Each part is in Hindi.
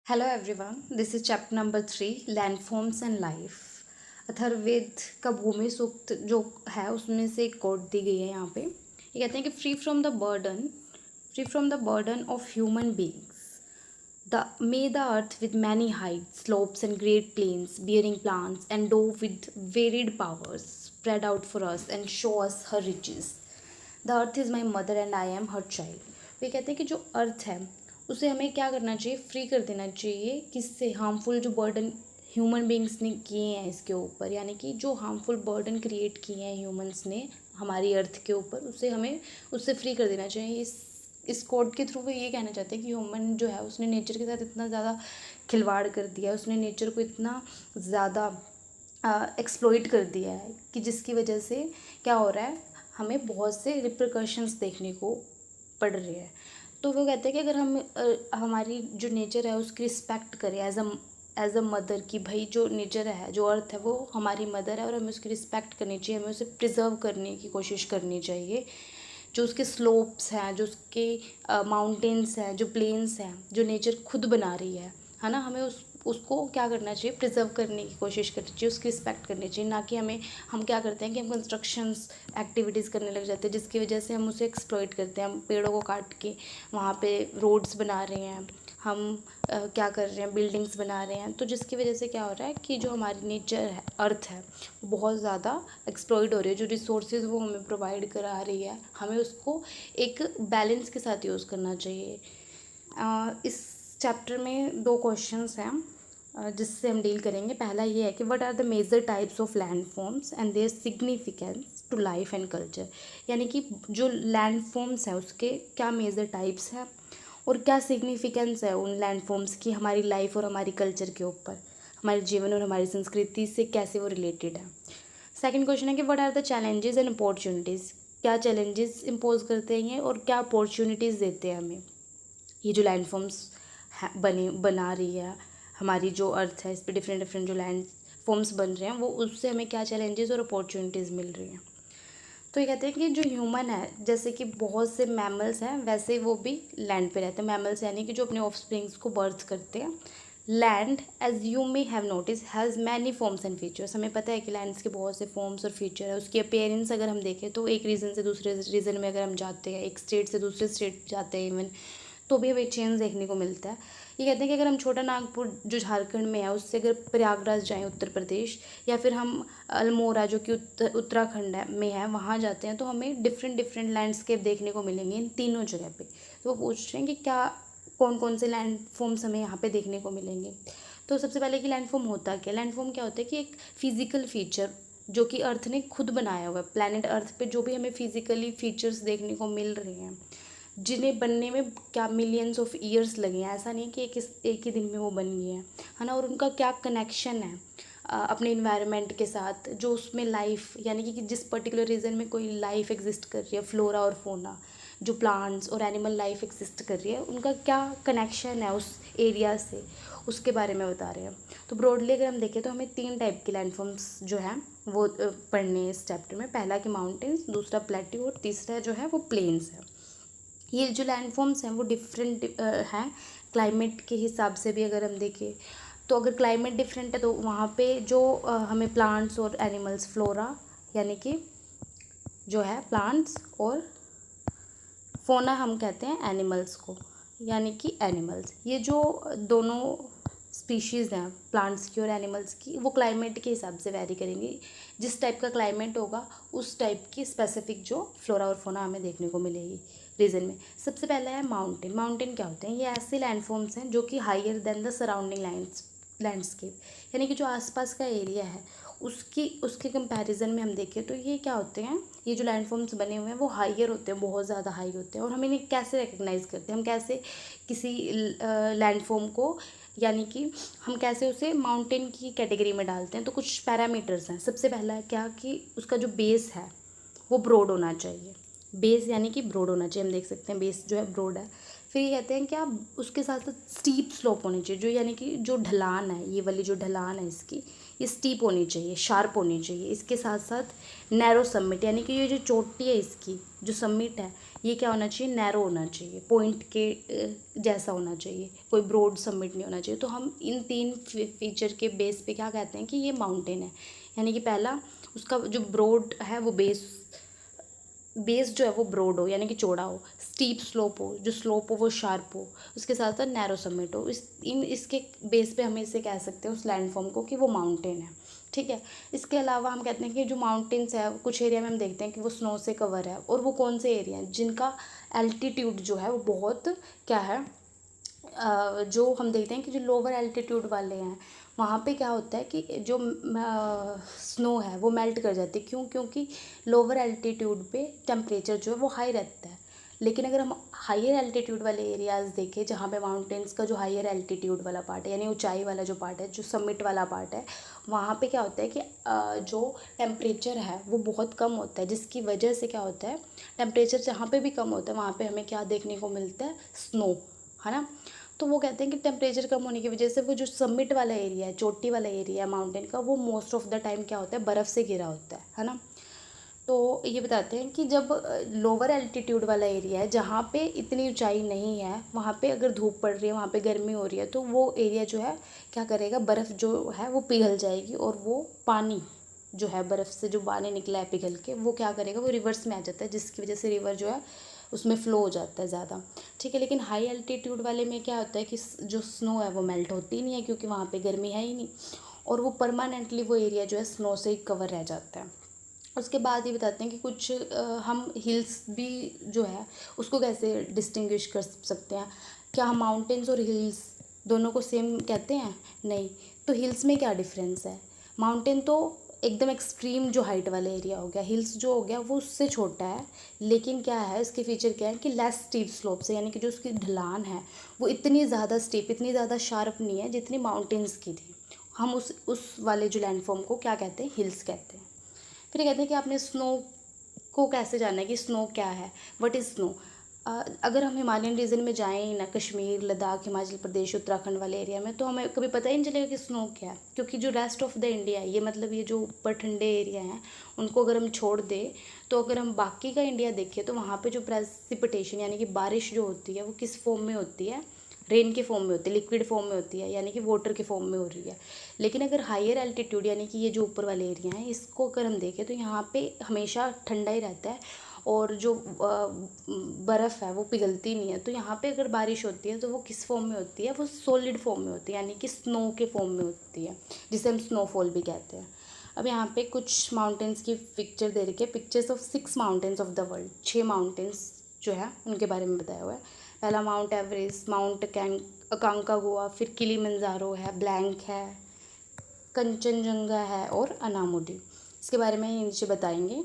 Hello everyone, this is chapter number 3 Landforms and Life. Atharvaveda का भूमि सूक्त जो है उसमें से एक कोट दी गई है यहाँ पे। ये कहते हैं कि free from the burden of human beings the may the earth with many heights slopes and great plains bearing plants and do with varied powers spread out for us and show us her riches the earth is my mother and I am her child. वे कहते हैं कि जो अर्थ है उसे हमें क्या करना चाहिए, फ्री कर देना चाहिए किससे, हार्मफुल जो बर्डन ह्यूमन बींग्स ने किए हैं इसके ऊपर, यानी कि जो हार्मफुल बर्डन क्रिएट किए हैं ह्यूमंस ने हमारी अर्थ के ऊपर, उसे हमें उससे फ्री कर देना चाहिए। इस कोड के थ्रू वो ये कहना चाहते हैं कि ह्यूमन जो है उसने नेचर के साथ इतना ज़्यादा खिलवाड़ कर दिया है, उसने नेचर को इतना ज़्यादा एक्सप्लॉइट कर दिया है कि जिसकी वजह से क्या हो रहा है, हमें बहुत से रिperकशंस देखने को पड़ रहे हैं। तो वो कहते हैं कि अगर हम हमारी जो नेचर है उसकी रिस्पेक्ट करें एज अ मदर, की भाई जो नेचर है, जो अर्थ है, वो हमारी मदर है और हमें उसकी रिस्पेक्ट करनी चाहिए, हमें उसे प्रिजर्व करने की कोशिश करनी चाहिए। जो उसके स्लोप्स हैं, जो उसके माउंटेन्स हैं, जो प्लेन्स हैं, जो नेचर खुद बना रही है ना, हमें उसको क्या करना चाहिए, प्रिजर्व करने की कोशिश करनी चाहिए, उसकी रिस्पेक्ट करनी चाहिए। ना कि हम क्या करते हैं कि हम कंस्ट्रक्शंस एक्टिविटीज़ करने लग जाते हैं जिसकी वजह से हम उसे एक्सप्लॉइट करते हैं। हम पेड़ों को काट के वहाँ पे रोड्स बना रहे हैं, हम क्या कर रहे हैं, बिल्डिंग्स बना रहे हैं, तो जिसकी वजह से क्या हो रहा है कि जो हमारी नेचर है, अर्थ है, वो बहुत ज़्यादा एक्सप्लॉइट हो रही है। जो रिसोर्सेज वो हमें प्रोवाइड करा रही है, हमें उसको एक बैलेंस के साथ यूज़ करना चाहिए। इस चैप्टर में 2 क्वेश्चंस हैं जिससे हम डील करेंगे। पहला ये है कि what are the major types of land forms and their significance to life and culture, यानी कि जो लैंड फॉर्म्स हैं उसके क्या मेजर टाइप्स हैं और क्या सिग्निफिकेंस है उन लैंड फॉर्म्स की हमारी लाइफ और हमारी कल्चर के ऊपर, हमारे जीवन और हमारी संस्कृति से कैसे वो रिलेटेड है। सेकंड क्वेश्चन है कि what are the challenges and opportunities, क्या चैलेंजेस इम्पोज करते हैं ये और क्या अपॉर्चुनिटीज़ देते हैं हमें ये जो लैंड फॉर्म्स बना रही है हमारी जो अर्थ है, इस पर डिफरेंट डिफरेंट जो लैंड फॉर्म्स बन रहे हैं वो, उससे हमें क्या चैलेंजेस और अपॉर्चुनिटीज़ मिल रही हैं। तो ये कहते हैं कि जो ह्यूमन है, जैसे कि बहुत से मैमल्स हैं वैसे वो भी लैंड पे रहते हैं। मैमल्स यानी कि जो अपने ऑफस्प्रिंग्स को बर्थ करते हैं। Land as you may have notice has many forms and features, हमें पता है कि लैंड्स के बहुत से फॉर्म्स और फीचर है। उसकी अपेयरेंस अगर हम देखें तो एक रीजन से दूसरे रीजन में अगर हम जाते हैं, एक स्टेट से दूसरे स्टेट जाते हैं इवन, तो भी हमें चेंज देखने को मिलता है। ये कहते हैं कि अगर हम छोटा नागपुर जो झारखंड में है उससे अगर प्रयागराज जाएं उत्तर प्रदेश, या फिर हम अल्मोड़ा जो कि उत्तराखंड में है वहाँ जाते हैं, तो हमें डिफरेंट डिफरेंट लैंडस्केप देखने को मिलेंगे इन तीनों जगह पे। तो वो पूछ रहे हैं कि क्या कौन कौन से लैंड फॉर्म्स हमें यहाँ पे देखने को मिलेंगे। तो सबसे पहले कि लैंड फॉर्म होता क्या, लैंड फॉर्म क्या होता है कि एक फिजिकल फीचर जो कि अर्थ ने खुद बनाया हुआ है। प्लैनेट अर्थ पे जो भी हमें फिजिकली फीचर्स देखने को मिल रहे हैं, जिन्हें बनने में क्या मिलियंस ऑफ ईयर्स लगे हैं, ऐसा नहीं कि एक ही दिन में वो बन गए हैं, है ना। और उनका क्या कनेक्शन है अपने इन्वायरमेंट के साथ, जो उसमें लाइफ, यानी कि जिस पर्टिकुलर रीजन में कोई लाइफ एग्जिस्ट कर रही है, फ्लोरा और फोना, जो प्लांट्स और एनिमल लाइफ एग्जिस्ट कर रही है, उनका क्या कनेक्शन है उस एरिया से, उसके बारे में बता रहे हैं। तो ब्रॉडली अगर हम देखें तो हमें 3 टाइप के लैंडफॉर्म्स जो हैं वो पढ़ने हैं इस चैप्टर में। पहला कि माउंटेन्स, दूसरा प्लेट्यू और तीसरा जो है वो प्लेन्स है। ये जो लैंडफॉर्म्स हैं वो डिफरेंट हैं क्लाइमेट के हिसाब से भी। अगर हम देखें तो अगर क्लाइमेट डिफरेंट है तो वहाँ पे जो हमें प्लांट्स और एनिमल्स, फ्लोरा यानी कि जो है प्लांट्स, और फोना हम कहते हैं एनिमल्स को, यानी कि एनिमल्स, ये जो दोनों स्पीशीज़ हैं प्लांट्स की और एनिमल्स की, वो क्लाइमेट के हिसाब से वैरी करेंगी। जिस टाइप का क्लाइमेट होगा उस टाइप की स्पेसिफिक जो फ्लोरा और फोना हमें देखने को मिलेगी रीजन में। सबसे पहला है माउंटेन। माउंटेन क्या होते हैं, ये ऐसे लैंडफॉर्म्स हैं जो कि higher than the surrounding landscape, यानी कि जो आसपास का एरिया है उसके कंपैरिजन में हम देखें तो ये क्या होते हैं, ये जो लैंडफॉर्म्स बने हुए हैं वो हाइयर होते हैं, बहुत ज़्यादा हाई होते हैं। और हम इन्हें कैसे रिकग्नाइज़ करते हैं, हम कैसे किसी लैंडफॉर्म को, यानी कि हम कैसे उसे माउंटेन की कैटेगरी में डालते हैं। तो कुछ पैरामीटर्स हैं। सबसे पहला है क्या कि उसका जो बेस है वो ब्रॉड होना चाहिए। बेस यानी कि ब्रॉड होना चाहिए, हम देख सकते हैं बेस जो है ब्रॉड है। फिर ये कहते हैं क्या, उसके साथ साथ स्टीप स्लोप होनी चाहिए, जो यानी कि जो ढलान है, ये वाली जो ढलान है इसकी, ये स्टीप होनी चाहिए, शार्प होनी चाहिए। इसके साथ साथ नैरो समिट, यानी कि ये जो चोटी है इसकी, जो समिट है, ये क्या होना चाहिए, नैरो होना चाहिए, पॉइंट के जैसा होना चाहिए, कोई ब्रॉड समिट नहीं होना चाहिए। तो हम इन तीन फीचर के बेस पे क्या कहते हैं कि ये माउंटेन है। यानी कि पहला, उसका जो ब्रॉड है वो बेस जो है वो ब्रॉड हो, यानी कि चौड़ा हो, स्टीप स्लोप हो, जो स्लोप हो वो शार्प हो, उसके साथ साथ नैरो समिट हो। इसके बेस पे हम इसे कह सकते हैं उस लैंडफॉर्म को कि वो माउंटेन है। ठीक है। इसके अलावा हम कहते हैं कि जो माउंटेन्स है, कुछ एरिया में हम देखते हैं कि वो स्नो से कवर है, और वो कौन से एरिया हैं जिनका एल्टीट्यूड जो है वो बहुत क्या है, जो हम देखते हैं कि जो लोअर एल्टीट्यूड वाले हैं वहाँ पे क्या होता है कि जो स्नो है वो मेल्ट कर जाती है। क्यों? क्योंकि लोअर एल्टीट्यूड पे टेम्परेचर जो है वो हाई रहता है। लेकिन अगर हम हायर एल्टीट्यूड वाले एरियाज़ देखें, जहाँ पे माउंटेन्स का जो हायर एल्टीट्यूड वाला पार्ट है, यानी ऊंचाई वाला जो पार्ट है, जो समिट वाला पार्ट है, वहाँ पे क्या होता है कि जो टेम्परेचर है वो बहुत कम होता है, जिसकी वजह से क्या होता है, टेम्परेचर जहाँ पे भी कम होता है वहाँ पे हमें क्या देखने को मिलता है, स्नो, है ना। तो वो कहते हैं कि टेम्परेचर कम होने की वजह से वो जो समिट वाला एरिया है, चोटी वाला एरिया है माउंटेन का, वो मोस्ट ऑफ द टाइम क्या होता है, बर्फ़ से घिरा होता है ना। तो ये बताते हैं कि जब लोअर एल्टीट्यूड वाला एरिया है, जहाँ पे इतनी ऊंचाई नहीं है, वहाँ पे अगर धूप पड़ रही है, वहाँ पे गर्मी हो रही है, तो वो एरिया जो है क्या करेगा, बर्फ़ जो है वो पिघल जाएगी, और वो पानी जो है, बर्फ़ से जो पानी निकला है पिघल के, वो क्या करेगा, वो रिवर्स में आ जाता है, जिसकी वजह से रिवर जो है उसमें फ़्लो हो जाता है ज़्यादा। ठीक है। लेकिन हाई एल्टीट्यूड वाले में क्या होता है कि जो स्नो है वो मेल्ट होती नहीं है, क्योंकि वहाँ पे गर्मी है ही नहीं, और वो परमानेंटली वो एरिया जो है स्नो से ही कवर रह जाता है। उसके बाद ये बताते हैं कि कुछ हम हिल्स भी जो है उसको कैसे डिस्टिंग्विश कर सकते हैं। क्या हम माउंटेन्स और हिल्स दोनों को सेम कहते हैं? नहीं। तो हिल्स में क्या डिफरेंस है? माउंटेन तो एकदम एक्सट्रीम जो हाइट वाला एरिया हो गया, हिल्स जो हो गया वो उससे छोटा है, लेकिन क्या है इसके फीचर क्या है कि लेस स्टीप स्लोप से, यानी कि जो उसकी ढलान है वो इतनी ज़्यादा स्टीप, इतनी ज़्यादा शार्प नहीं है जितनी माउंटेन्स की थी। हम उस वाले जो लैंडफॉर्म को क्या कहते हैं? हिल्स कहते हैं। फिर ये कहते हैं कि आपने स्नो को कैसे जाना है कि स्नो क्या है, व्हाट इज़ स्नो। अगर हम हिमालयन रीजन में जाएं ना, कश्मीर, लद्दाख, हिमाचल प्रदेश, उत्तराखंड वाले एरिया में, तो हमें कभी पता ही नहीं चलेगा कि स्नो क्या है, क्योंकि जो रेस्ट ऑफ द इंडिया है, ये मतलब ये जो ऊपर ठंडे एरिया हैं, उनको अगर हम छोड़ दें, तो अगर हम बाकी का इंडिया देखें तो वहाँ पे जो प्रेसिपिटेशन यानी कि बारिश जो होती है वो किस फॉर्म में होती है? रेन के फॉर्म में होती है, लिक्विड फॉर्म में होती है, यानी कि वाटर के फॉर्म में हो रही है। लेकिन अगर हायर एल्टीट्यूड यानी कि ये जो ऊपर वाले एरिया हैं, इसको अगर हम देखें तो यहाँ पे हमेशा ठंडा ही रहता है, और जो बर्फ़ है वो पिघलती नहीं है। तो यहाँ पे अगर बारिश होती है तो वो किस फॉर्म में होती है? वो सॉलिड फॉर्म में होती है, यानी कि स्नो के फॉर्म में होती है, जिसे हम स्नोफॉल भी कहते हैं। अब यहाँ पे कुछ माउंटेन्स की पिक्चर दे रखी है, pictures of 6 mountains of the world. 6 mountains जो है उनके बारे में बताया हुआ है। पहला माउंट एवरेस्ट, माउंट अकांकागुआ, फिर किलिमंजारो है, ब्लैंक है, कंचनजंगा है, और अनामुडी। इसके बारे में नीचे बताएंगे।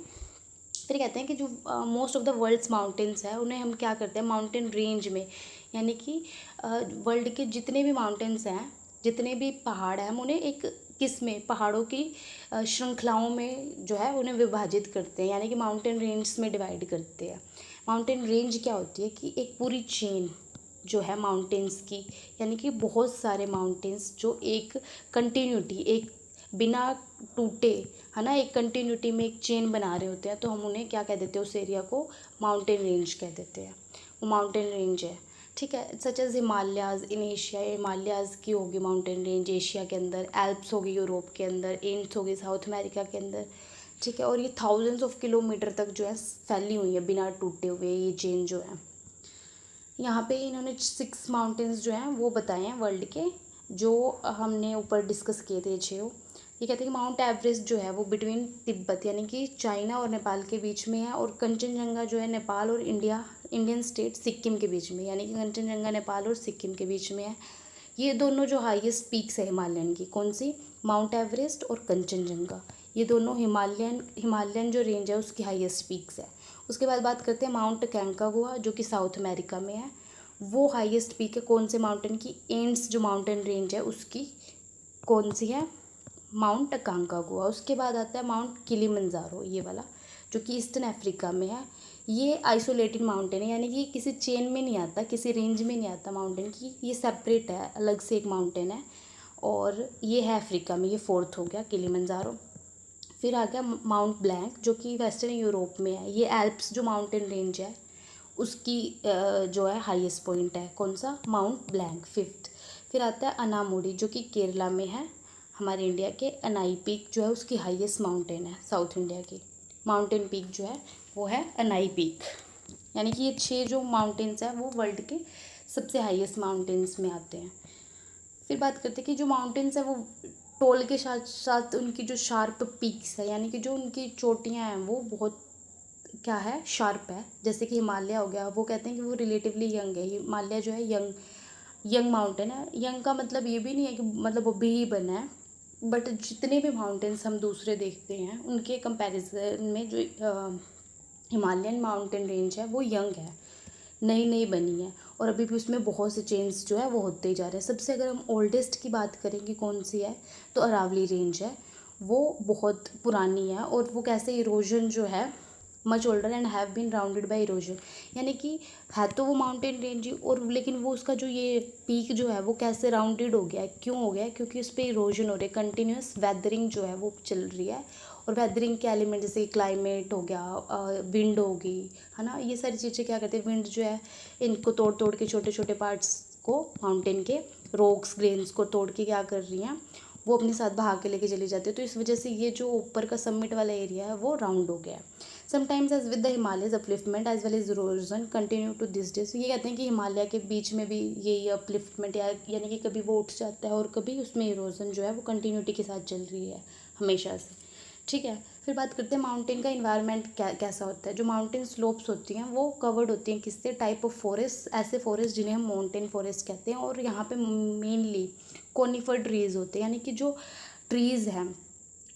फिर कहते हैं कि जो most of the world's mountains है उन्हें हम क्या करते हैं, माउंटेन रेंज में, यानी कि वर्ल्ड के जितने भी माउंटेन्स हैं, जितने भी पहाड़ हैं, हम उन्हें एक किस में, पहाड़ों की श्रृंखलाओं में जो है उन्हें विभाजित करते हैं, यानी कि माउंटेन रेंज में डिवाइड करते हैं। माउंटेन रेंज क्या होती है कि एक पूरी चेन जो है माउंटेन्स की, यानी कि बहुत सारे माउंटेन्स जो एक कंटिन्यूटी, एक बिना टूटे, है ना, एक कंटिन्यूटी में एक चेन बना रहे होते हैं, तो हम उन्हें क्या कह देते हैं, उस एरिया को माउंटेन रेंज कह देते हैं। वो माउंटेन रेंज है। ठीक है। Such as Himalayas in Asia, Himalayas की होगी माउंटेन रेंज एशिया के अंदर, एल्प्स होगी यूरोप के अंदर, एंड्स होगी साउथ अमेरिका के अंदर। ठीक है। और ये थाउजेंड्स ऑफ किलोमीटर तक जो है फैली हुई है बिना टूटे हुए, ये चेन जो है। यहाँ पे इन्होंने 6 माउंटेन्स जो हैं वो बताए हैं वर्ल्ड के, जो हमने ऊपर डिस्कस किए थे 6। ये कहते हैं कि माउंट एवरेस्ट जो है वो बिटवीन तिब्बत यानी कि चाइना और नेपाल के बीच में है, और कंचनजंगा जो है नेपाल और इंडियन स्टेट सिक्किम के बीच में, यानी कि कंचनजंगा नेपाल और सिक्किम के बीच में है। ये दोनों जो हाईएस्ट पीक्स है हिमालयन की, कौन सी? माउंट एवरेस्ट और कंचनजंगा। ये दोनों हिमालयन जो रेंज है उसकी हाईएस्ट पीक्स है। उसके बाद बात करते हैं माउंट कैंकागुआ, जो कि साउथ अमेरिका में है। वो हाईएस्ट पीक है कौन से माउंटेन की? एंड्स जो माउंटेन रेंज है उसकी, कौन सी है? माउंट अकांकागुआ। उसके बाद आता है माउंट किलिमंजारो, ये वाला, जो कि ईस्टर्न अफ्रीका में है। ये आइसोलेटेड माउंटेन है, यानी कि किसी चेन में नहीं आता, किसी रेंज में नहीं आता माउंटेन की, ये सेपरेट है, अलग से एक माउंटेन है। और ये है अफ्रीका में, ये फोर्थ हो गया किलिमंजारो। फिर आ गया माउंट ब्लैंक जो कि वेस्टर्न यूरोप में है। ये एल्प्स जो माउंटेन रेंज है उसकी जो है हाईएस्ट पॉइंट है, कौन सा, माउंट ब्लैंक, फिफ्थ। फिर आता है अनामुडी जो कि केरला में है, हमारे इंडिया के। अनाई पीक जो है उसकी हाईएस्ट माउंटेन है, साउथ इंडिया की माउंटेन पीक जो है वो है अनाई पीक। यानी कि ये 6 जो माउंटेन्स हैं वो वर्ल्ड के सबसे हाईएस्ट माउंटेन्स में आते हैं। फिर बात करते हैं कि जो माउंटेन्स हैं वो टोल के साथ साथ उनकी जो शार्प पीक्स है, यानी कि जो उनकी चोटियाँ हैं वो बहुत क्या है, शार्प है। जैसे कि हिमालय हो गया, वो कहते हैं कि वो रिलेटिवली यंग है। हिमालय जो है यंग यंग माउंटेन है। यंग का मतलब ये भी नहीं है कि मतलब वो भी ही बना है, बट जितने भी माउंटेन्स हम दूसरे देखते हैं उनके कंपैरिजन में जो हिमालयन माउंटेन रेंज है वो यंग है, नई नई बनी है, और अभी भी उसमें बहुत से चेंज जो है वो होते ही जा रहे हैं। सबसे अगर हम ओल्डेस्ट की बात करें कि कौन सी है, तो अरावली रेंज है। वो बहुत पुरानी है, और वो कैसे इरोजन जो है much older and have been rounded by erosion, यानी कि है तो वो माउंटेन रेंज ही, और लेकिन वो उसका जो ये पीक जो है वो कैसे राउंडेड हो गया है, क्यों हो गया है, क्योंकि उस पर इरोजन हो रही है, कंटिन्यूस वेदरिंग जो है वो चल रही है। और वेदरिंग के एलिमेंट जैसे क्लाइमेट हो गया, विंड होगी, है ना, ये सारी चीज़ें क्या करते हैं, विंड जो है इनको तोड़ तोड़ के छोटे छोटे पार्ट्स को, माउंटेन के रॉक्स ग्रेन्स को तोड़ के क्या कर रही हैं, वो अपने साथ बहा के लेके चली जाती है। तो इस वजह से ये जो ऊपर का समिट वाला एरिया है वो राउंड हो गया है। Sometimes as with the Himalayas upliftment as well as erosion continue to this days. ये कहते हैं कि हिमालय के बीच में भी यही अपलिफ्टमेंट यानी कि कभी वो उठ जाता है और कभी उसमें इरोजन जो है वो कंटिन्यूटी के साथ चल रही है हमेशा से। ठीक है, फिर बात करते हैं माउंटेन का इन्वायरमेंट कैसा होता है। जो माउंटेन स्लोप्स होती हैं वो कवर्ड होती हैं किससे, टाइप ऑफ फॉरेस्ट, ऐसे फॉरेस्ट जिन्हें हम माउंटेन फॉरेस्ट कहते हैं। और यहाँ पे मेनली कोनिफर ट्रीज़ होते हैं, यानी कि जो ट्रीज़ हैं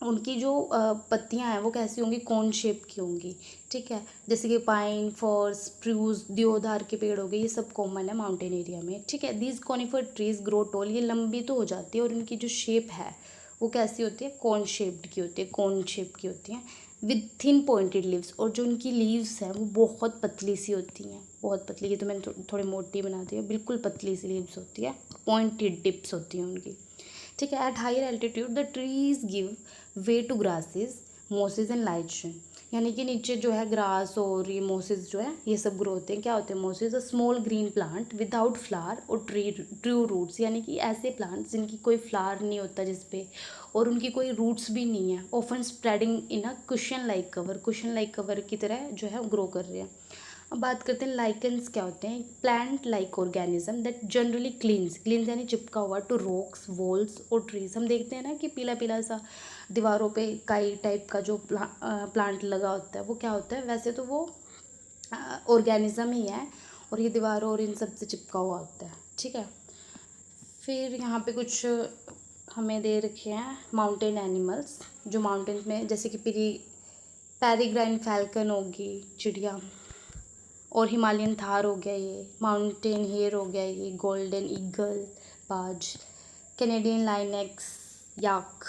उनकी जो पत्तियां हैं वो कैसी होंगी, कोन शेप की होंगी। ठीक है, जैसे कि पाइन, फॉर, स्प्रूस, देवदार के पेड़ हो गए, ये सब कॉमन है माउंटेन एरिया में। ठीक है, these conifer trees grow tall, ये लंबी तो हो जाती है और उनकी जो शेप है वो कैसी होती है, कोन शेप्ड की होती है, कोन शेप की होती हैं, विद थिन पॉइंटेड लीव्स। और जो उनकी लीव्स हैं वो बहुत पतली सी होती हैं, बहुत पतली, ये तो मैंने थोड़ी मोटी बना दी है, बिल्कुल पतली सी लीव्स होती है, पॉइंटेड टिप्स होती हैं उनकी। ठीक है, at higher altitude the trees give way to grasses, mosses and lichen, यानी कि नीचे जो है ग्रास और ये मोसेस जो है ये सब ग्रो होते हैं। क्या होते हैं Moses, a small green plant without flower और ट्रू रूट्स, यानी कि ऐसे प्लांट्स जिनकी कोई फ्लावर नहीं होता जिसपे, और उनकी कोई रूट्स भी नहीं है, ऑफन स्प्रेडिंग इन अ cushion like cover, cushion like cover की तरह जो है ग्रो कर रहे हैं। अब बात करते हैं लाइकेंस क्या होते हैं, plant like organism that generally cleans यानी चिपका हुआ टू रॉक्स, वॉल्स और ट्रीज। हम देखते हैं ना कि पीला पीला सा दीवारों पे काई टाइप का जो प्लांट लगा होता है वो क्या होता है, वैसे तो वो ऑर्गेनिज्म ही है, और ये दीवारों और इन सब से चिपका हुआ होता है। ठीक है, फिर यहाँ पे कुछ हमें दे रखे हैं माउंटेन एनिमल्स, जो माउंटेन्स में, जैसे कि पेरिग्राइन फैल्कन होगी चिड़िया, और हिमालयन थार हो गया, ये माउंटेन हेयर हो गया, ये गोल्डन ईगल बाज, Canadian lynx, yak,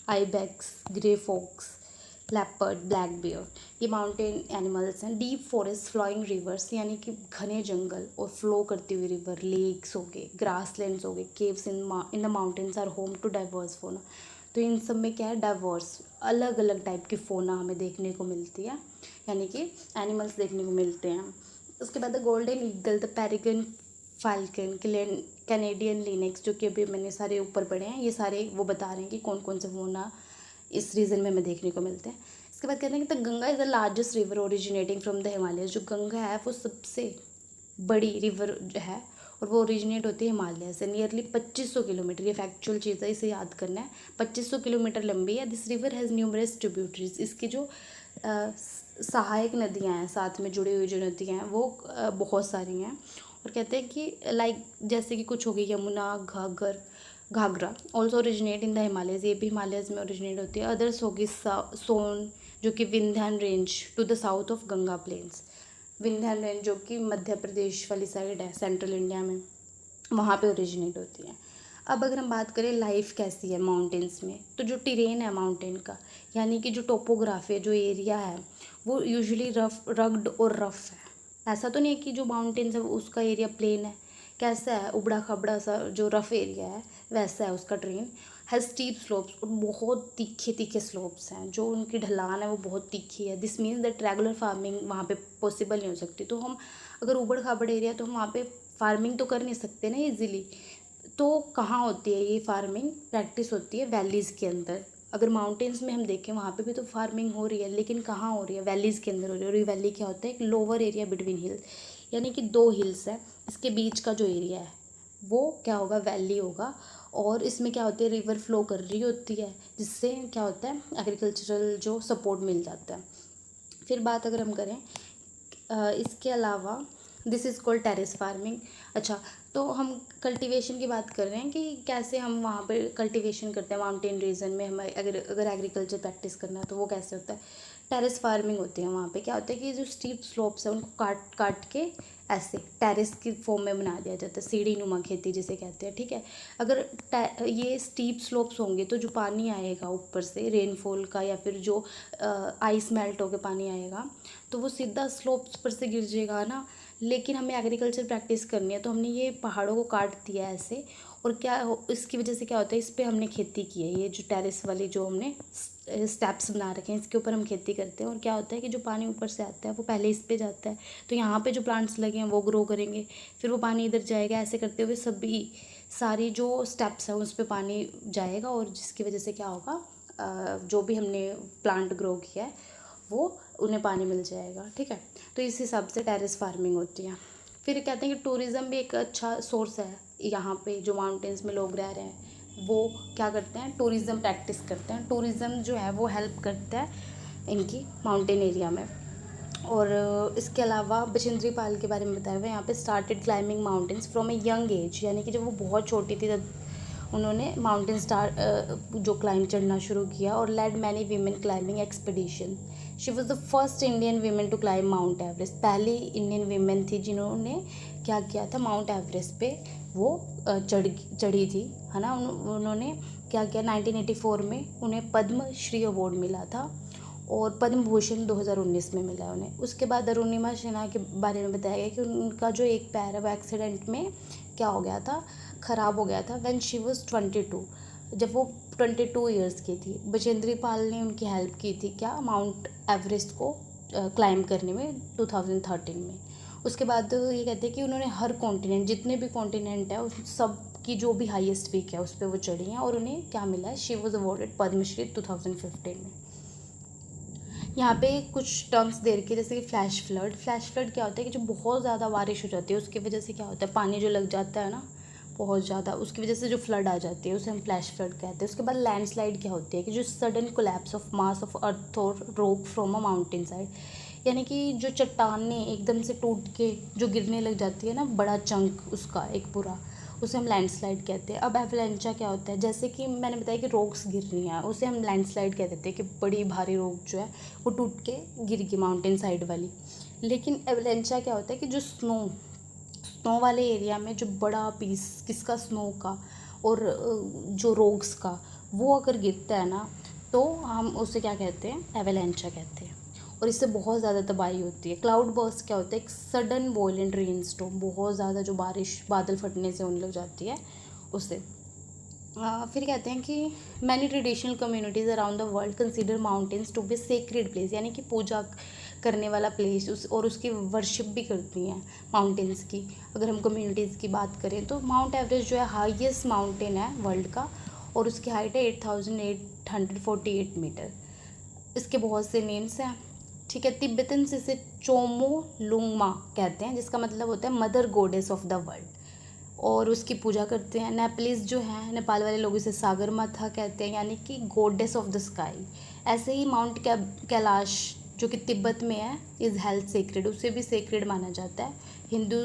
ibex, grey fox, leopard, black bear, ये माउंटेन एनिमल्स हैं। डीप फॉरेस्ट, फ्लोइंग रिवर्स, यानी कि घने जंगल और फ्लो करती हुई रिवर, लेक्स हो गए, ग्रासलैंड्स हो गए, caves in the mountains are home to diverse fauna. तो इन सब में क्या है, डाइवर्स, अलग अलग टाइप की फोना हमें देखने को मिलती है, यानी कि एनिमल्स देखने को मिलते हैं। उसके बाद the golden eagle, the peregrine falcon, Canadian lynx, जो कि अभी मैंने सारे ऊपर पढ़े हैं, ये सारे वो बता रहे हैं कि कौन कौन से फोना इस रीजन में हमें देखने को मिलते हैं। इसके बाद कहते हैं कि the Ganga is the largest river originating from the Himalaya, जो गंगा है वो सबसे बड़ी रिवर है और वो ओरिजिनेट होती है हिमालय से। नियरली 2500 किलोमीटर, ये फैक्चुअल चीज़ है, इसे याद करना है, 2500 किलोमीटर लंबी है। This river has numerous tributaries, इसकी जो सहायक नदियाँ हैं, साथ में जुड़ी हुई जो नदियाँ हैं वो बहुत सारी हैं। और कहते हैं कि लाइक जैसे कि कुछ हो गई Yamuna, Ghaghara also originate in the Himalayas, ये भी हिमालयज में ओरिजिनेट होती है। अदर्स होगी सोन, जो कि Vindhyan range to the south of Ganga plains, Vindhyan range जो कि मध्य प्रदेश वाली साइड है, सेंट्रल इंडिया में, वहाँ पे ओरिजिनेट होती है। अब अगर हम बात करें लाइफ कैसी है माउंटेन्स में, तो जो टेरेन है माउंटेन का, यानी कि जो टोपोग्राफी है, जो एरिया है, वो यूजुअली रग्ड और रफ है। ऐसा तो नहीं है कि जो माउंटेन्स है उसका एरिया प्लेन है। कैसा है, उबड़ा खबड़ा सा जो रफ एरिया है वैसा है उसका टेरेन। हैज़ स्टीप स्लोप्स, और बहुत तीखे तीखे स्लोप्स हैं, जो उनकी ढलान है वो बहुत तीखी है। This means that regular farming वहाँ पे पॉसिबल नहीं हो सकती। तो हम अगर उबड़ खाबड़ एरिया, तो हम वहाँ पे फार्मिंग तो कर नहीं सकते ना इजीली। तो कहाँ होती है ये फार्मिंग प्रैक्टिस होती है, वैलीज़ के अंदर। अगर माउंटेन्स में हम देखें वहाँ पे भी तो फार्मिंग हो रही है, लेकिन कहाँ हो रही है, वैलीज़ के अंदर हो रही है। और ये वैली क्या होता है, एक लोअर एरिया बिटवीन हिल, यानी कि दो हिल्स है, इसके बीच का जो एरिया है वो क्या होगा, वैली होगा। और इसमें क्या होती है, रिवर फ्लो कर रही होती है, जिससे क्या होता है, एग्रीकल्चरल जो सपोर्ट मिल जाता है। फिर बात अगर हम करें इसके अलावा, this is called terrace farming. अच्छा, तो हम कल्टीवेशन की बात कर रहे हैं कि कैसे हम वहाँ पे कल्टीवेशन करते हैं माउंटेन रीजन में। हमें अगर एग्रीकल्चर प्रैक्टिस करना है तो वो कैसे होता है, टेरेस फार्मिंग होती है। वहाँ पे क्या होता है कि जो स्टीप स्लोप्स है उनको काट काट के ऐसे टेरेस की फॉर्म में बना दिया जाता है, सीढ़ी नुमा खेती जिसे कहते हैं, ठीक है। अगर ये स्टीप स्लोप्स होंगे तो जो पानी आएगा ऊपर से रेनफॉल का, या फिर जो आइस मेल्ट होकर पानी आएगा, तो वो सीधा स्लोप्स पर से गिर जाएगा ना। लेकिन हमें एग्रीकल्चर प्रैक्टिस करनी है, तो हमने ये पहाड़ों को काट दिया ऐसे, और इसकी वजह से क्या होता है, इस पर हमने खेती की है। ये जो टेरेस वाली जो हमने स्टेप्स बना रखे हैं, इसके ऊपर हम खेती करते हैं। और क्या होता है कि जो पानी ऊपर से आता है वो पहले इस पे जाता है, तो यहाँ पे जो प्लांट्स लगे हैं वो ग्रो करेंगे, फिर वो पानी इधर जाएगा। ऐसे करते हुए सभी सारी जो स्टेप्स हैं उस पर पानी जाएगा, और जिसकी वजह से क्या होगा, जो भी हमने प्लांट ग्रो किया है वो उन्हें पानी मिल जाएगा, ठीक है। तो इस हिसाब से टेरेस फार्मिंग होती है। फिर कहते हैं कि टूरिज़्म भी एक अच्छा सोर्स है। यहाँ पे जो माउंटेन्स में लोग रह रहे हैं वो क्या करते हैं, टूरिज़्म प्रैक्टिस करते हैं। टूरिज़्म जो है वो हेल्प करता है इनकी माउंटेन एरिया में। और इसके अलावा बचेंद्री पाल के बारे में बताया हुआ है, यहाँ पे started climbing mountains from a young age, यानी कि जब वो बहुत छोटी थी तब उन्होंने माउंटेन जो क्लाइंब चढ़ना शुरू किया। और led many women climbing expedition. She was the first Indian women to climb mount Everest, पहली इंडियन वीमेन थी जिन्होंने क्या किया था, माउंट एवरेस्ट पे वो चढ़ी थी, है ना। उन्होंने क्या किया, 1984 में उन्हें पद्म श्री अवार्ड मिला था, और पद्म भूषण 2019 में मिला उन्हें। उसके बाद अरुणिमा सिन्हा के बारे में बताया गया कि उनका जो एक पैर है वो एक्सीडेंट में क्या हो गया था, ख़राब हो गया था, व्हेन शी वाज 22, जब वो 22 ईयर्स की थी। बचेंद्री पाल ने उनकी हेल्प की थी क्या, माउंट एवरेस्ट को क्लाइंब करने में 2013 में। उसके बाद ये कहते हैं कि उन्होंने हर कॉन्टिनेंट, जितने भी कॉन्टिनेंट है उस सब की जो भी हाईएस्ट पीक है उस पर वो चढ़ी हैं, और उन्हें क्या मिला है, शी वॉज अवॉर्डेड पद्मश्री 2015 में। यहाँ पे कुछ टर्म्स दे रखी है, जैसे कि फ्लैश फ्लड। फ्लैश फ्लड क्या होता है कि जो बहुत ज़्यादा बारिश हो जाती है उसकी वजह से क्या होता है, पानी जो लग जाता है ना बहुत ज़्यादा, उसकी वजह से जो फ्लड आ जाती है उसे हम फ्लैश फ्लड कहते हैं। उसके बाद लैंडस्लाइड क्या होती है कि जो sudden collapse of mass of earth और rock from a mountain side, यानी कि जो चट्टानें एकदम से टूट के जो गिरने लग जाती है ना, बड़ा चंक उसका एक पूरा, उसे हम लैंडस्लाइड कहते हैं। अब एवलांचा क्या होता है, जैसे कि मैंने बताया कि रॉक्स गिर रही हैं, उसे हम लैंडस्लाइड कह देते हैं कि बड़ी भारी रॉक जो है वो टूट के गिर गई माउंटेन साइड वाली। लेकिन एवलांचा क्या होता है कि जो स्नो वाले एरिया में जो बड़ा पीस किसका, स्नो का और जो रॉक्स का, वो अगर गिरता है ना तो हम उसे क्या कहते हैं, एवलांचा कहते हैं। और इससे बहुत ज़्यादा तबाही होती है। क्लाउड बर्स्ट क्या होता है, एक सडन वॉयलेंट रेन स्टॉर्म, बहुत ज़्यादा जो बारिश बादल फटने से होने लग जाती है उससे। फिर कहते हैं कि many traditional communities around the world consider mountains to be sacred place, यानी कि पूजा करने वाला प्लेस, और उसकी वर्शिप भी करती हैं माउंटेन्स की। अगर हम कम्युनिटीज़ की बात करें तो माउंट एवरेस्ट जो है हाईएस्ट माउंटेन है वर्ल्ड का, और उसकी हाइट है 8848 मीटर। इसके बहुत से नेम्स हैं, ठीक है। तिब्बतन से इसे चोमो लुंगमा कहते हैं, जिसका मतलब होता है mother goddess of the world, और उसकी पूजा करते हैं। नेपालीज जो हैं, नेपाल वाले लोग इसे सागर माथा कहते हैं, यानी कि गॉडेस ऑफ द स्काई। ऐसे ही माउंट कैलाश जो कि तिब्बत में है, इज़ हेल्थ सेक्रेड, उसे भी सेक्रेड माना जाता है। हिंदू,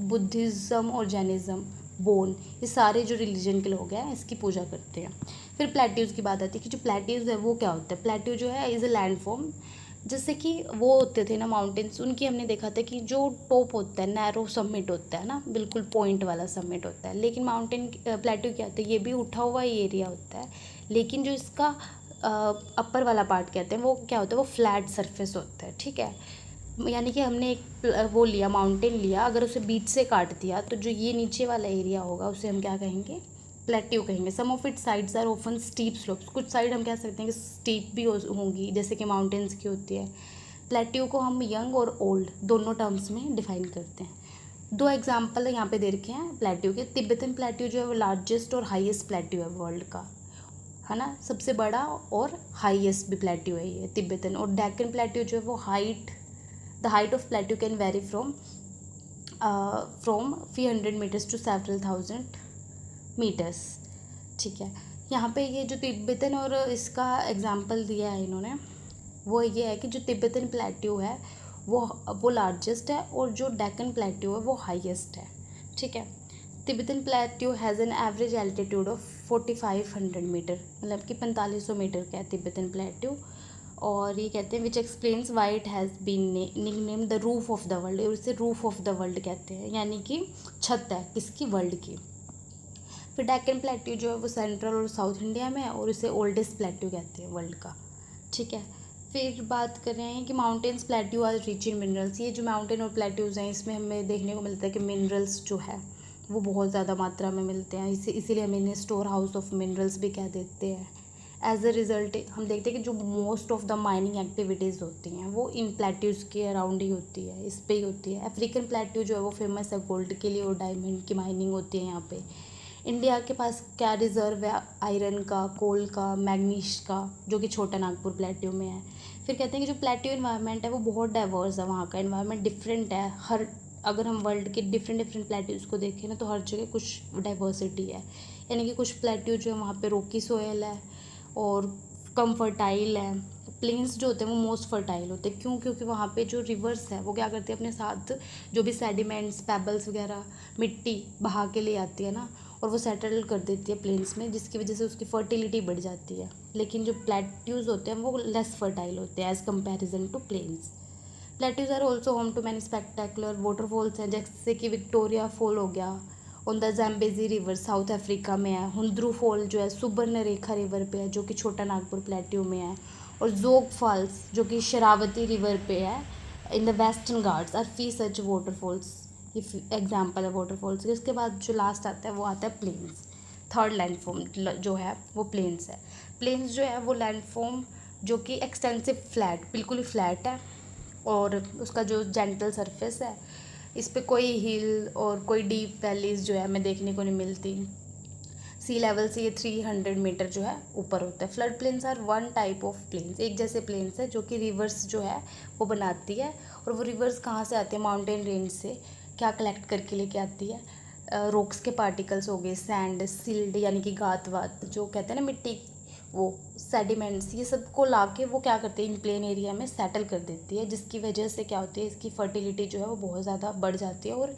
बुद्धिज़्म और जैनिज़्म, बोन, ये सारे जो रिलीजन के लोग हैं इसकी पूजा करते हैं। फिर प्लेट्यूज़ की बात आती है कि जो प्लेट्यूज़ है वो क्या होता है। प्लेट्यू जो है इज़ अ लैंड फॉर्म जैसे कि वो होते थे ना माउंटेन्स, उनकी हमने देखा था कि जो टॉप होता है नैरो समिट होता है ना, बिल्कुल पॉइंट वाला समिट होता है, लेकिन माउंटेन प्लेट्यू क्या होता है, ये भी उठा हुआ ही एरिया होता है, लेकिन जो इसका अपर वाला पार्ट कहते हैं वो क्या होता है, वो फ्लैट सरफेस होता है, ठीक है। यानी कि हमने एक वो लिया, माउंटेन लिया, अगर उसे बीच से काट दिया तो जो ये नीचे वाला एरिया होगा उसे हम क्या कहेंगे, प्लेट्यू कहेंगे। Some of it sides are open steep slopes, कुछ साइड हम कह सकते हैं कि स्टीप भी होंगी जैसे कि माउंटेन्स की होती है। प्लेट्यू को हम यंग और ओल्ड दोनों टर्म्स में डिफाइन करते हैं। दो एग्जाम्पल यहाँ पे दे रखे हैं प्लेट्यू के। तिब्बतन प्लेट्यू जो है वो लार्जेस्ट और हाईएस्ट प्लेट्यू है वर्ल्ड का, है ना, सबसे बड़ा और हाईएस्ट भी प्लेट्यू है ये तिब्बतन। और डेक्कन प्लेट्यू जो है वो the height of plateau can very from few hundred meters to several thousand meters, ठीक है। यहाँ पे ये जो तिब्बतन और इसका एग्जाम्पल दिया है इन्होंने, वो ये है कि जो तिब्बतन प्लेट्यू है वो लार्जेस्ट है और जो डेक्कन प्लेट्यू है वो हाईएस्ट है, ठीक है। Tibetan plateau has an average altitude of 4500 metre, मतलब कि 4500 मीटर का है तिब्बतन प्लेट्यू। और ये कहते हैं which explains why it has been nickname the roof of the world, और इसे रूफ ऑफ द वर्ल्ड कहते हैं, यानी कि छत है किसकी, वर्ल्ड की। फिर डेक्कन प्लेट्यू जो है वो सेंट्रल और साउथ इंडिया में है और इसे ओल्डेस्ट प्लेट्यू कहते हैं वर्ल्ड का, ठीक है। फिर बात कर रहे हैं कि mountains plateau are rich in minerals. ये जो माउंटेन और प्लेट्यूज़ हैं इसमें हमें देखने को मिलता है कि मिनरल्स जो है वो बहुत ज़्यादा मात्रा में मिलते हैं, इसीलिए हम इन्हें स्टोर हाउस ऑफ मिनरल्स भी कह देते हैं। एज अ रिज़ल्ट हम देखते हैं कि जो most of the mining activities होती हैं वो इन प्लेट्यूज़ के अराउंड ही होती है, इस पे ही होती है। अफ्रीकन प्लेट्यू जो है वो फेमस है गोल्ड के लिए और डायमंड की माइनिंग होती है यहाँ पे। इंडिया के पास क्या रिज़र्व है, आयरन का, कोल का, मैग्नीज का, जो कि छोटा नागपुर प्लेट्यू में है। फिर कहते हैं कि जो प्लेट्यू इन्वायरमेंट है वो बहुत डाइवर्स है, वहाँ का इन्वायरमेंट डिफरेंट है। अगर हम वर्ल्ड के डिफरेंट प्लेट्यूज़ को देखें ना तो हर जगह कुछ डाइवर्सिटी है, यानी कि कुछ प्लेट्यू जो है वहाँ पे रोकी सोयल है और कम फर्टाइल है। प्लेन्स जो होते हैं वो मोस्ट फर्टाइल होते हैं, क्यों, क्योंकि वहाँ पे जो रिवर्स है वो क्या करते हैं, अपने साथ जो भी सेडिमेंट्स, पेबल्स वगैरह, मिट्टी बहा के ले आती है ना, और वो सेटल कर देती है प्लेन्स में, जिसकी वजह से उसकी फर्टिलिटी बढ़ जाती है। लेकिन जो प्लेट्यूज़ होते हैं वो लेस फर्टाइल होते हैं as comparison to plains. Plateaus are also home to many spectacular waterfalls हैं, जैसे कि विक्टोरिया फॉल हो गया on the Zambezi river South Africa में है। हुंद्रू फॉल जो है सुबर्णरेखा रिवर पे है जो कि छोटा नागपुर प्लेट्यू में है। और जोग फॉल्स जो कि शरावती रिवर पे है in the western Ghats are few such waterfalls, ये एग्जाम्पल है वाटरफॉल्स के। उसके बाद जो लास्ट आता है वो आता है प्लेन्स। थर्ड लैंडफॉर्म जो है वो प्लेन्स है। प्लेन्स जो है वो लैंडफॉर्म जो कि एक्सटेंसिव फ्लैट, बिल्कुल ही फ्लैट है और उसका जो जेंटल सरफेस है, इस पे कोई हिल और कोई डीप वैलीज जो है हमें देखने को नहीं मिलती। सी लेवल से ये 300 मीटर जो है ऊपर होता है। Flood plains are one type of plains, एक जैसे प्लेन्स है जो कि रिवर्स जो है वो बनाती है। और वो रिवर्स कहाँ से आती है, माउंटेन रेंज से क्या कलेक्ट करके लेके आती है, रॉक्स के पार्टिकल्स हो गए, सैंड, सिल्ड यानी कि गात वात जो कहते हैं ना मिट्टी, वो सेडिमेंट्स, ये सब को ला के वो क्या करते हैं इन प्लेन एरिया में सेटल कर देती है, जिसकी वजह से क्या होती है, इसकी फर्टिलिटी जो है वो बहुत ज़्यादा बढ़ जाती है। और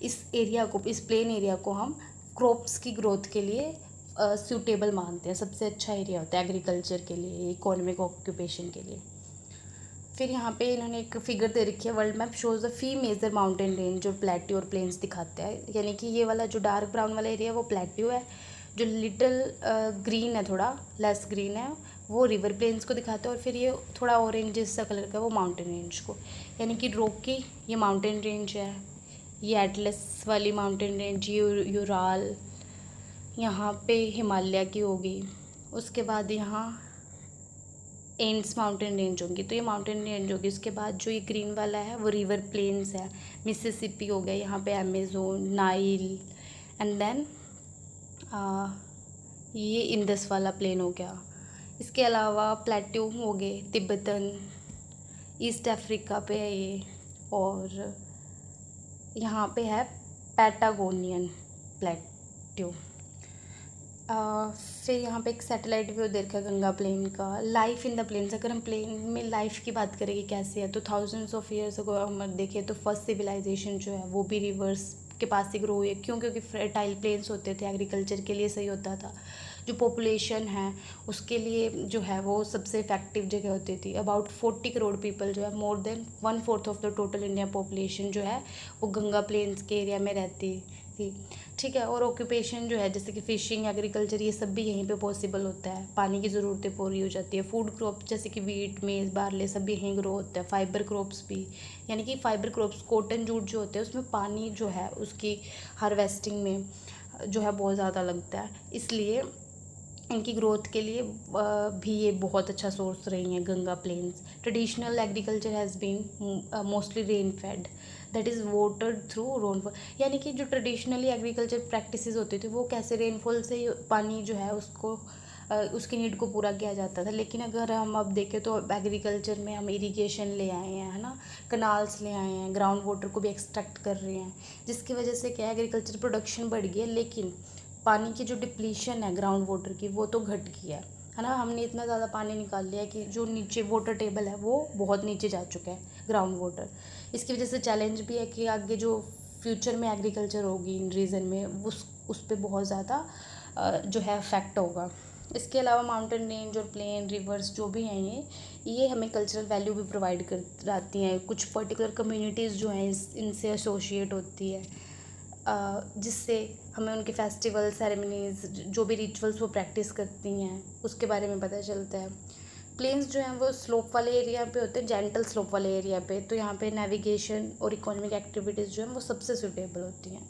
इस एरिया को, इस प्लेन एरिया को हम क्रॉप्स की ग्रोथ के लिए सूटेबल मानते हैं, सबसे अच्छा एरिया होता है एग्रीकल्चर के लिए, इकोनॉमिक ऑक्यूपेशन के लिए। फिर यहाँ पे इन्होंने एक फिगर दे रखी है, world map shows the few major mountain range, जो प्लेट्यू और प्लेन्स दिखाते हैं। यानी कि ये वाला जो डार्क ब्राउन वाला एरिया है वो प्लेट्यू है, जो लिटिल ग्रीन है, थोड़ा लेस ग्रीन है, वो रिवर प्लेन्स को दिखाते हैं, और फिर ये थोड़ा ऑरेंज सा कलर का वो माउंटेन रेंज को, यानी कि रॉकी ये माउंटेन रेंज है, ये एटलस वाली माउंटेन रेंज, यूराल यहाँ पे हिमालय की होगी। उसके बाद यहाँ एंड्स माउंटेन रेंज होंगी, तो ये माउंटेन रेंज होगी। उसके बाद जो ये ग्रीन वाला है वो रिवर प्लेन्स है, मिसिसिपी हो गया, यहाँ पे अमेजोन, नाइल, एंड देन ये इंडस वाला प्लेन हो गया। इसके अलावा प्लेट्यू हो गए, तिब्बतन, ईस्ट अफ्रीका पे है ये, और यहाँ पे है पैटागोनियन प्लेट्यू। फिर यहाँ पे एक सैटेलाइट व्यू देखा गंगा प्लेन का। लाइफ इन द प्लेन्स, अगर हम प्लेन में लाइफ की बात करेंगे कैसे है, तो थाउजेंड्स ऑफ ईयर्स अगो हम देखें तो फर्स्ट सिविलाइजेशन जो है वो भी रिवर्स के पास ही ग्रो हुई है। क्यों? क्योंकि फर्टाइल प्लेन्स होते थे, एग्रीकल्चर के लिए सही होता था। जो पॉपुलेशन है उसके लिए जो है वो सबसे इफेक्टिव जगह होती थी। अबाउट 40 करोड़ पीपल जो है, more than 1/4 of the total India population जो है वो गंगा प्लेन्स के एरिया में रहती थी। ठीक है। और ऑक्यूपेशन जो है जैसे कि फ़िशिंग, एग्रीकल्चर, ये सब भी यहीं पे पॉसिबल होता है। पानी की ज़रूरतें पूरी हो जाती है। फूड क्रॉप जैसे कि वीट, मेज़, बार्ले सब भी यहीं ग्रो होता है। फाइबर क्रॉप्स भी, यानी कि फाइबर क्रॉप्स, कॉटन, जूट जो होते हैं उसमें पानी जो है उसकी हार्वेस्टिंग में जो है बहुत ज़्यादा लगता है। इसलिए इनकी ग्रोथ के लिए भी ये बहुत अच्छा सोर्स रही हैं Ganga plains. Traditional agriculture has been mostly rain fed, that is watered through rainfall. यानी कि जो ट्रेडिशनली एग्रीकल्चर प्रैक्टिसेस होते थे वो कैसे रेनफॉल से पानी जो है उसको उसकी नीड को पूरा किया जाता था। लेकिन अगर हम अब देखें तो एग्रीकल्चर में हम इरिगेशन ले आए हैं, है ना, कनाल्स ले आए हैं, ग्राउंड वाटर को भी एक्सट्रैक्ट कर रहे हैं, जिसकी वजह से क्या है, एग्रीकल्चर प्रोडक्शन बढ़ गई है। लेकिन पानी की जो डिप्लीशन है ग्राउंड वाटर की वो तो घट गई है ना। हमने इतना ज़्यादा पानी निकाल लिया है कि जो नीचे वाटर टेबल है वो बहुत नीचे जा चुका है, ग्राउंड वाटर। इसकी वजह से चैलेंज भी है कि आगे जो फ्यूचर में एग्रीकल्चर होगी इन रीजन में उस पर बहुत ज़्यादा जो है इफेक्ट होगा। इसके अलावा माउंटेन रेंज और प्लेन, रिवर्स जो भी हैं ये हमें कल्चरल वैल्यू भी प्रोवाइड कराती हैं। कुछ पर्टिकुलर कम्युनिटीज़ जो हैं इनसे एसोशिएट होती है, जिससे हमें उनके फेस्टिवल, सेरेमनीज़, जो भी रिचुअल्स वो प्रैक्टिस करती हैं उसके बारे में पता चलता है। प्लेन्स जो हैं वो स्लोप वाले एरिया पे होते हैं, जेंटल स्लोप वाले एरिया पे, तो यहाँ पे नेविगेशन और इकोनॉमिक एक्टिविटीज़ जो हैं वो सबसे सूटेबल होती हैं।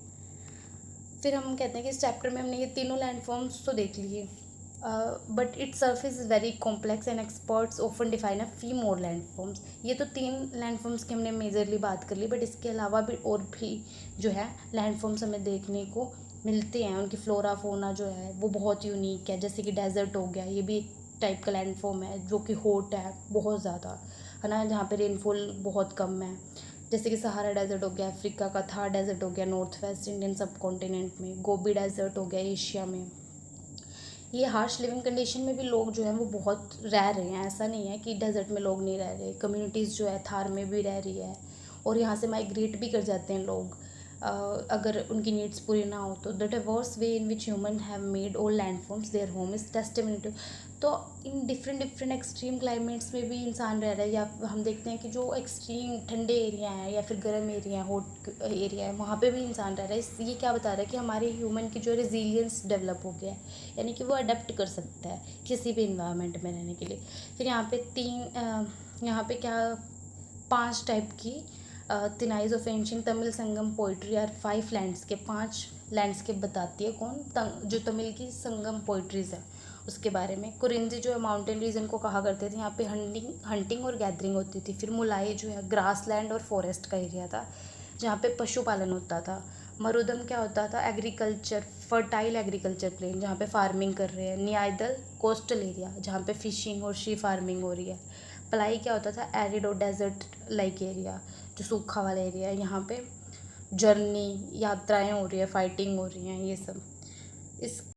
फिर हम कहते हैं कि इस चैप्टर में हमने ये तीनों लैंडफॉर्म्स तो देख लिए, but it's surface is very complex and experts often define a fee more landforms. ये तो 3 लैंडफॉर्म्स की हमने मेजरली बात कर ली, बट इसके अलावा भी और भी जो है लैंडफॉर्म्स हमें देखने को मिलते हैं। उनकी फ्लोरा फोना जो है वो बहुत यूनिक है। जैसे कि डेजर्ट हो गया, ये भी एक टाइप का लैंडफॉर्म है जो कि हॉट है बहुत ज़्यादा, है ना, जहाँ पे रेनफॉल बहुत कम है। जैसे कि सहारा डेजर्ट हो गया अफ्रीका का, थार डेजर्ट हो गया नॉर्थ वेस्ट इंडियन सब कॉन्टिनेंट में, गोबी डेजर्ट हो गया एशिया में। ये हार्श लिविंग कंडीशन में भी लोग जो हैं वो बहुत रह रहे हैं। ऐसा नहीं है कि डेजर्ट में लोग नहीं रह रहे, कम्युनिटीज़ जो है थार में भी रह रही है और यहाँ से माइग्रेट भी कर जाते हैं लोग अगर उनकी नीड्स पूरी ना हो तो। The diverse way in which human have made all landforms their home is testimony. तो इन डिफरेंट एक्सट्रीम क्लाइमेट्स में भी इंसान रह रहा है, या हम देखते हैं कि जो एक्सट्रीम ठंडे एरिया हैं या फिर गर्म एरिया है, हॉट एरिया है, वहाँ पे भी इंसान रह रहा है। ये क्या बता रहा है कि हमारे ह्यूमन की जो रेजिलियंस डेवलप हो गया है, यानी कि वो अडेप्ट कर सकता है किसी भी इन्वायरमेंट में रहने के लिए। फिर यहाँ पे क्या 5 टाइप की तिनाइज of ancient Tamil Sangam poetry और 5 लैंड्सकेप, 5 लैंडस्केप बताती है कौन, जो तमिल की संगम पोइट्रीज़ है उसके बारे में। कुरिंजी जो है माउंटेन रीजन को कहा करते थे, यहाँ पे हंटिंग और गैदरिंग होती थी। फिर मुलाई जो है ग्रास लैंड और फॉरेस्ट का एरिया था जहाँ पे पशुपालन होता था। मरुदम क्या होता था, एग्रीकल्चर, फर्टाइल एग्रीकल्चर प्लेन जहाँ पे फार्मिंग कर रहे हैं। नियादल कोस्टल एरिया जहाँ पे फिशिंग और शी फार्मिंग हो रही है। पलाई क्या होता था, एरिड और डेजर्ट लाइक एरिया, जो सूखा वाला एरिया है, यहाँ पे जर्नी, यात्राएं हो रही है, फाइटिंग हो रही हैं, ये सब। इस